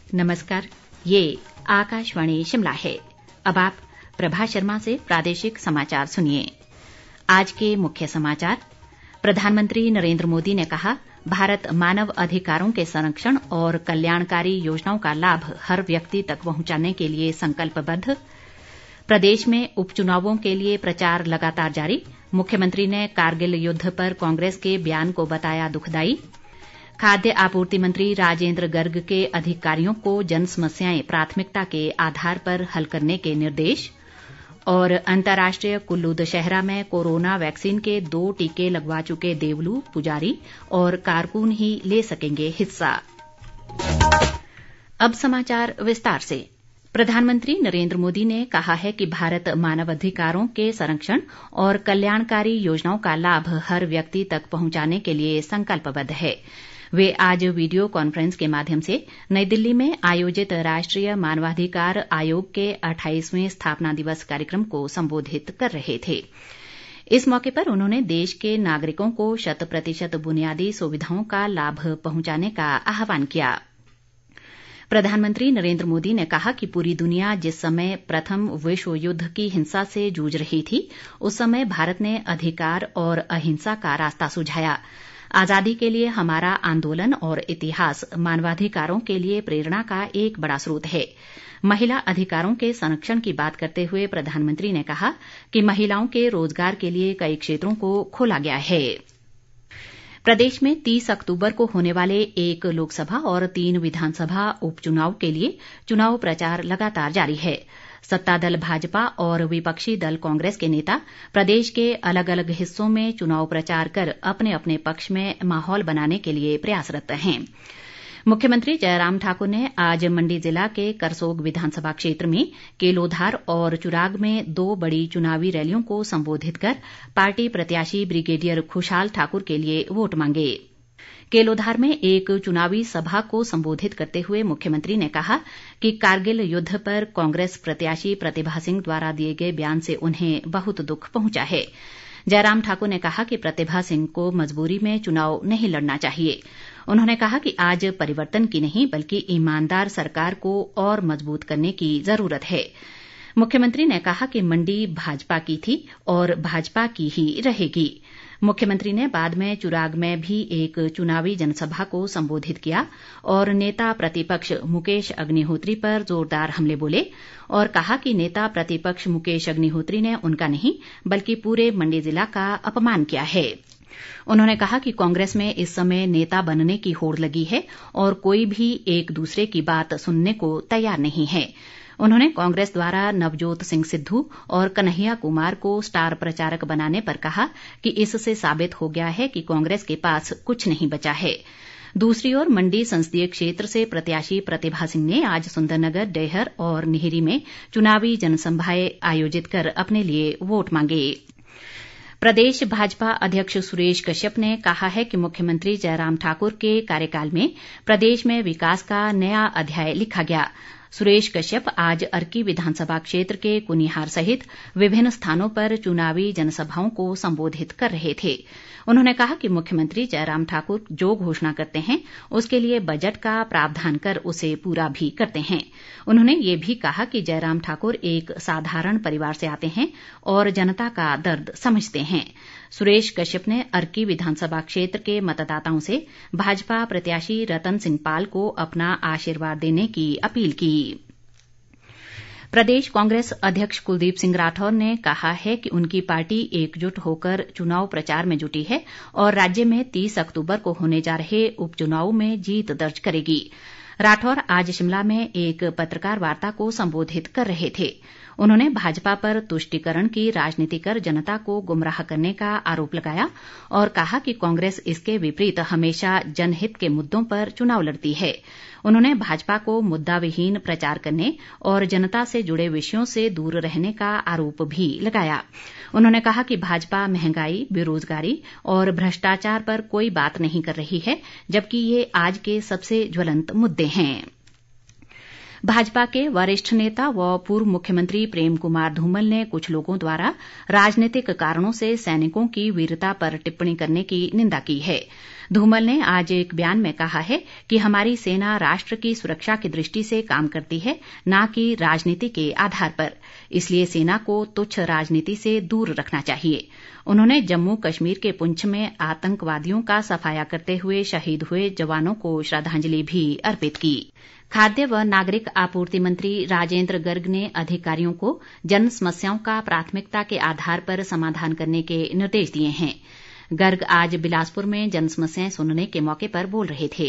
नमस्कार, ये आकाशवाणी शिमला है। अब आप प्रभा शर्मा से प्रादेशिक समाचार सुनिए। आज के मुख्य समाचार। प्रधानमंत्री नरेंद्र मोदी ने कहा, भारत मानव अधिकारों के संरक्षण और कल्याणकारी योजनाओं का लाभ हर व्यक्ति तक पहुंचाने के लिए संकल्पबद्ध। प्रदेश में उपचुनावों के लिए प्रचार लगातार जारी। मुख्यमंत्री ने कारगिल युद्ध पर कांग्रेस के बयान को बताया दुखदायी। खाद्य आपूर्ति मंत्री राजेंद्र गर्ग के अधिकारियों को जन समस्याएं प्राथमिकता के आधार पर हल करने के निर्देश। और अंतर्राष्ट्रीय कुल्लू दशहरा में कोरोना वैक्सीन के 2 टीके लगवा चुके देवलू, पुजारी और कारकुन ही ले सकेंगे हिस्सा। अब समाचार विस्तार से। प्रधानमंत्री नरेंद्र मोदी ने कहा है कि भारत मानवाधिकारों के संरक्षण और कल्याणकारी योजनाओं का लाभ हर व्यक्ति तक पहुंचाने के लिए संकल्पबद्ध है। वे आज वीडियो कॉन्फ्रेंस के माध्यम से नई दिल्ली में आयोजित राष्ट्रीय मानवाधिकार आयोग के 28वें स्थापना दिवस कार्यक्रम को संबोधित कर रहे थे। इस मौके पर उन्होंने देश के नागरिकों को 100% बुनियादी सुविधाओं का लाभ पहुंचाने का आह्वान किया। प्रधानमंत्री नरेंद्र मोदी ने कहा कि पूरी दुनिया जिस समय प्रथम विश्व युद्ध की हिंसा से जूझ रही थी, उस समय भारत ने अधिकार और अहिंसा का रास्ता सुझाया। आजादी के लिए हमारा आंदोलन और इतिहास मानवाधिकारों के लिए प्रेरणा का एक बड़ा स्रोत है। महिला अधिकारों के संरक्षण की बात करते हुए प्रधानमंत्री ने कहा कि महिलाओं के रोजगार के लिए कई क्षेत्रों को खोला गया है। प्रदेश में 30 अक्टूबर को होने वाले 1 लोकसभा और 3 विधानसभा उपचुनाव के लिए चुनाव प्रचार लगातार जारी है। सत्ता दल भाजपा और विपक्षी दल कांग्रेस के नेता प्रदेश के अलग अलग हिस्सों में चुनाव प्रचार कर अपने अपने पक्ष में माहौल बनाने के लिए प्रयासरत हैं। मुख्यमंत्री जयराम ठाकुर ने आज मंडी जिला के करसोग विधानसभा क्षेत्र में केलोधार और चुराग में 2 बड़ी चुनावी रैलियों को संबोधित कर पार्टी प्रत्याशी ब्रिगेडियर खुशहाल ठाकुर के लिए वोट मांगे। केलोधार में एक चुनावी सभा को संबोधित करते हुए मुख्यमंत्री ने कहा कि कारगिल युद्ध पर कांग्रेस प्रत्याशी प्रतिभा सिंह द्वारा दिए गए बयान से उन्हें बहुत दुख पहुंचा है। जयराम ठाकुर ने कहा कि प्रतिभा सिंह को मजबूरी में चुनाव नहीं लड़ना चाहिए। उन्होंने कहा कि आज परिवर्तन की नहीं बल्कि ईमानदार सरकार को और मजबूत करने की जरूरत है। मुख्यमंत्री ने कहा कि मंडी भाजपा की थी और भाजपा की ही रहेगी। मुख्यमंत्री ने बाद में चुराग में भी एक चुनावी जनसभा को संबोधित किया और नेता प्रतिपक्ष मुकेश अग्निहोत्री पर जोरदार हमले बोले और कहा कि नेता प्रतिपक्ष मुकेश अग्निहोत्री ने उनका नहीं बल्कि पूरे मंडी जिला का अपमान किया है। उन्होंने कहा कि कांग्रेस में इस समय नेता बनने की होड़ लगी है और कोई भी एक दूसरे की बात सुनने को तैयार नहीं है। उन्होंने कांग्रेस द्वारा नवजोत सिंह सिद्धू और कन्हैया कुमार को स्टार प्रचारक बनाने पर कहा कि इससे साबित हो गया है कि कांग्रेस के पास कुछ नहीं बचा है। दूसरी ओर मंडी संसदीय क्षेत्र से प्रत्याशी प्रतिभा सिंह ने आज सुंदरनगर, डैहर और निहरी में चुनावी जनसभाएं आयोजित कर अपने लिए वोट मांगे। प्रदेश भाजपा अध्यक्ष सुरेश कश्यप ने कहा है कि मुख्यमंत्री जयराम ठाकुर के कार्यकाल में प्रदेश में विकास का नया अध्याय लिखा गया। सुरेश कश्यप आज अर्की विधानसभा क्षेत्र के कुनिहार सहित विभिन्न स्थानों पर चुनावी जनसभाओं को संबोधित कर रहे थे। उन्होंने कहा कि मुख्यमंत्री जयराम ठाकुर जो घोषणा करते हैं उसके लिए बजट का प्रावधान कर उसे पूरा भी करते हैं। उन्होंने ये भी कहा कि जयराम ठाकुर एक साधारण परिवार से आते हैं और जनता का दर्द समझते हैं। सुरेश कश्यप ने अर्की विधानसभा क्षेत्र के मतदाताओं से भाजपा प्रत्याशी रतन सिंह पाल को अपना आशीर्वाद देने की अपील की। प्रदेश कांग्रेस अध्यक्ष कुलदीप सिंह राठौर ने कहा है कि उनकी पार्टी एकजुट होकर चुनाव प्रचार में जुटी है और राज्य में 30 अक्टूबर को होने जा रहे उपचुनाव में जीत दर्ज करेगी। राठौर आज शिमला में एक पत्रकार वार्ता को संबोधित कर रहे थे। उन्होंने भाजपा पर तुष्टीकरण की राजनीति कर जनता को गुमराह करने का आरोप लगाया और कहा कि कांग्रेस इसके विपरीत हमेशा जनहित के मुद्दों पर चुनाव लड़ती है। उन्होंने भाजपा को मुद्दा विहीन प्रचार करने और जनता से जुड़े विषयों से दूर रहने का आरोप भी लगाया। उन्होंने कहा कि भाजपा महंगाई, बेरोजगारी और भ्रष्टाचार पर कोई बात नहीं कर रही है, जबकि ये आज के सबसे ज्वलंत मुद्दे हैं। भाजपा के वरिष्ठ नेता व पूर्व मुख्यमंत्री प्रेम कुमार धूमल ने कुछ लोगों द्वारा राजनीतिक कारणों से सैनिकों की वीरता पर टिप्पणी करने की निंदा की है। धूमल ने आज एक बयान में कहा है कि हमारी सेना राष्ट्र की सुरक्षा की दृष्टि से काम करती है, न कि राजनीति के आधार पर। इसलिए सेना को तुच्छ राजनीति से दूर रखना चाहिए। उन्होंने जम्मू कश्मीर के पुंछ में आतंकवादियों का सफाया करते हुए शहीद हुए जवानों को श्रद्धांजलि भी अर्पित की। खाद्य व नागरिक आपूर्ति मंत्री राजेंद्र गर्ग ने अधिकारियों को जन समस्याओं का प्राथमिकता के आधार पर समाधान करने के निर्देश दिए हैं। गर्ग आज बिलासपुर में जन समस्याएं सुनने के मौके पर बोल रहे थे।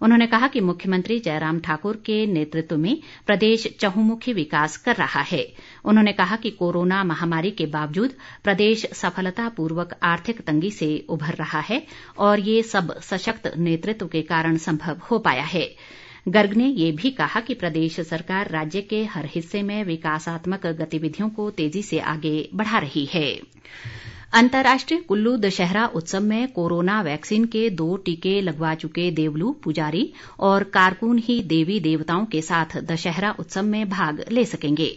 उन्होंने कहा कि मुख्यमंत्री जयराम ठाकुर के नेतृत्व में प्रदेश चहुमुखी विकास कर रहा है। उन्होंने कहा कि कोरोना महामारी के बावजूद प्रदेश सफलतापूर्वक आर्थिक तंगी से उभर रहा है और ये सब सशक्त नेतृत्व के कारण संभव हो पाया है। गर्ग ने ये भी कहा कि प्रदेश सरकार राज्य के हर हिस्से में विकासात्मक गतिविधियों को तेजी से आगे बढ़ा रही है। अंतर्राष्ट्रीय कुल्लू दशहरा उत्सव में कोरोना वैक्सीन के 2 टीके लगवा चुके देवलू, पुजारी और कारकुन ही देवी देवताओं के साथ दशहरा उत्सव में भाग ले सकेंगे।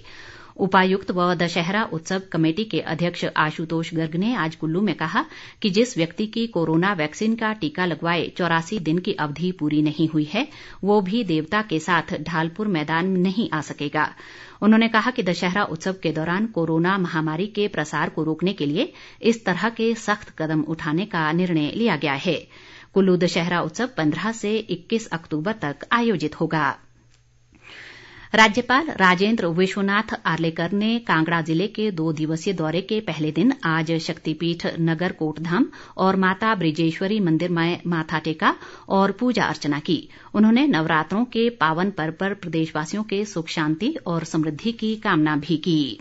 उपायुक्त व दशहरा उत्सव कमेटी के अध्यक्ष आशुतोष गर्ग ने आज कुल्लू में कहा कि जिस व्यक्ति की कोरोना वैक्सीन का टीका लगवाए 84 दिन की अवधि पूरी नहीं हुई है, वो भी देवता के साथ ढालपुर मैदान में नहीं आ सकेगा। उन्होंने कहा कि दशहरा उत्सव के दौरान कोरोना महामारी के प्रसार को रोकने के लिए इस तरह के सख्त कदम उठाने का निर्णय लिया गया है। कुल्लू दशहरा उत्सव 15 से 21 अक्टूबर तक आयोजित होगा। राज्यपाल राजेंद्र विश्वनाथ आर्लेकर ने कांगड़ा जिले के 2 दिवसीय दौरे के पहले दिन आज शक्तिपीठ नगर कोटधाम और माता बृजेश्वरी मंदिर में माथा टेका और पूजा अर्चना की। उन्होंने नवरात्रों के पावन पर्व पर प्रदेशवासियों के सुख शांति और समृद्धि की कामना भी की।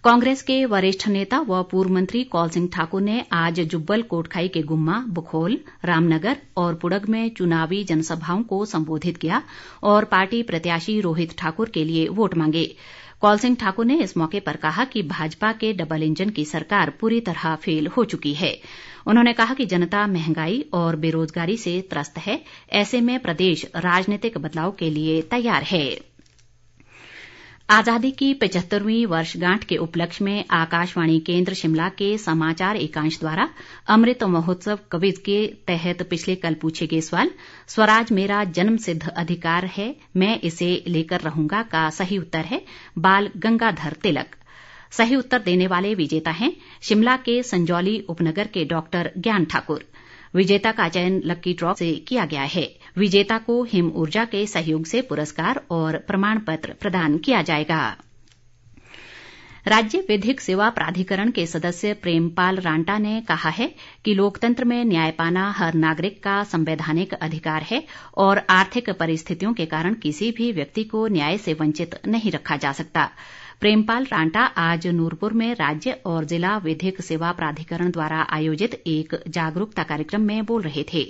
कांग्रेस के वरिष्ठ नेता व पूर्व मंत्री कौल सिंह ठाकुर ने आज जुब्बल कोटखाई के गुम्मा, बुखोल, रामनगर और पुड़ग में चुनावी जनसभाओं को संबोधित किया और पार्टी प्रत्याशी रोहित ठाकुर के लिए वोट मांगे। कौल सिंह ठाकुर ने इस मौके पर कहा कि भाजपा के डबल इंजन की सरकार पूरी तरह फेल हो चुकी है। उन्होंने कहा कि जनता महंगाई और बेरोजगारी से त्रस्त है, ऐसे में प्रदेश राजनीतिक बदलाव के लिए तैयार है। आजादी की 75वीं वर्षगांठ के उपलक्ष्य में आकाशवाणी केंद्र शिमला के समाचार एकांश द्वारा अमृत महोत्सव क्विज के तहत पिछले कल पूछे गए सवाल स्वराज मेरा जन्म सिद्ध अधिकार है, मैं इसे लेकर रहूंगा का सही उत्तर है बाल गंगाधर तिलक। सही उत्तर देने वाले विजेता हैं शिमला के संजौली उपनगर के डॉक्टर ज्ञान ठाकुर। विजेता का चयन लक्की ड्रॉ से किया गया है। विजेता को हिम ऊर्जा के सहयोग से पुरस्कार और प्रमाण पत्र प्रदान किया जाएगा। राज्य विधिक सेवा प्राधिकरण के सदस्य प्रेमपाल रांटा ने कहा है कि लोकतंत्र में न्याय पाना हर नागरिक का संवैधानिक अधिकार है और आर्थिक परिस्थितियों के कारण किसी भी व्यक्ति को न्याय से वंचित नहीं रखा जा सकता। प्रेमपाल रांटा आज नूरपुर में राज्य और जिला विधिक सेवा प्राधिकरण द्वारा आयोजित एक जागरूकता कार्यक्रम में बोल रहे थे।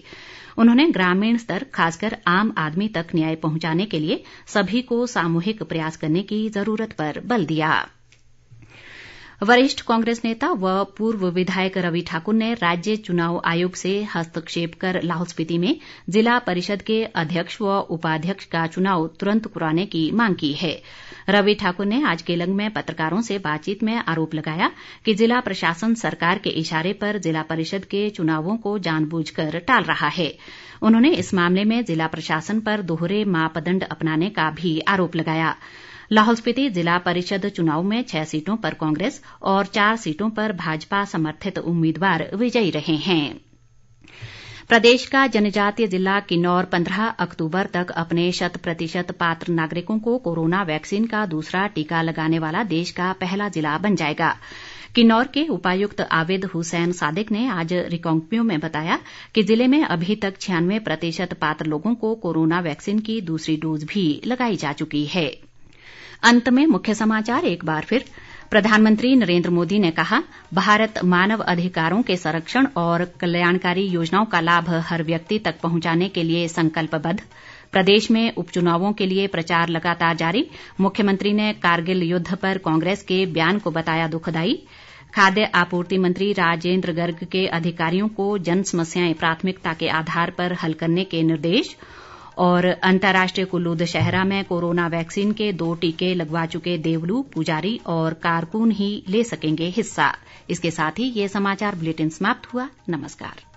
उन्होंने ग्रामीण स्तर खासकर आम आदमी तक न्याय पहुंचाने के लिए सभी को सामूहिक प्रयास करने की जरूरत पर बल दिया। वरिष्ठ कांग्रेस नेता व पूर्व विधायक रवि ठाकुर ने राज्य चुनाव आयोग से हस्तक्षेप कर लाहौल स्पीति में जिला परिषद के अध्यक्ष व उपाध्यक्ष का चुनाव तुरंत कराने की मांग की है। रवि ठाकुर ने आज केलंग में पत्रकारों से बातचीत में आरोप लगाया कि जिला प्रशासन सरकार के इशारे पर जिला परिषद के चुनावों को जानबूझकर टाल रहा है। उन्होंने इस मामले में जिला प्रशासन पर दोहरे मापदंड अपनाने का भी आरोप लगाया। लाहौल स्पीति जिला परिषद चुनाव में 6 सीटों पर कांग्रेस और 4 सीटों पर भाजपा समर्थित उम्मीदवार विजयी रहे हैं। प्रदेश का जनजातीय जिला किन्नौर 15 अक्टूबर तक अपने 100% पात्र नागरिकों को कोरोना वैक्सीन का दूसरा टीका लगाने वाला देश का पहला जिला बन जाएगा। किन्नौर के उपायुक्त आबिद हुसैन सादिक ने आज रिकांगपिओ में बताया कि जिले में अभी तक 96% पात्र लोगों को कोरोना वैक्सीन की दूसरी डोज भी लगाई जा चुकी है। अंत में मुख्य समाचार एक बार फिर। प्रधानमंत्री नरेंद्र मोदी ने कहा, भारत मानव अधिकारों के संरक्षण और कल्याणकारी योजनाओं का लाभ हर व्यक्ति तक पहुंचाने के लिए संकल्पबद्ध। प्रदेश में उपचुनावों के लिए प्रचार लगातार जारी। मुख्यमंत्री ने कारगिल युद्ध पर कांग्रेस के बयान को बताया दुखदायी। खाद्य आपूर्ति मंत्री राजेंद्र गर्ग के अधिकारियों को जन समस्याएं प्राथमिकता के आधार पर हल करने के निर्देश। और अंतर्राष्ट्रीय कुल्लू दशहरा में कोरोना वैक्सीन के 2 टीके लगवा चुके देवलू, पुजारी और कारकुन ही ले सकेंगे हिस्सा। इसके साथ ही ये समाचार बुलेटिन समाप्त हुआ। नमस्कार।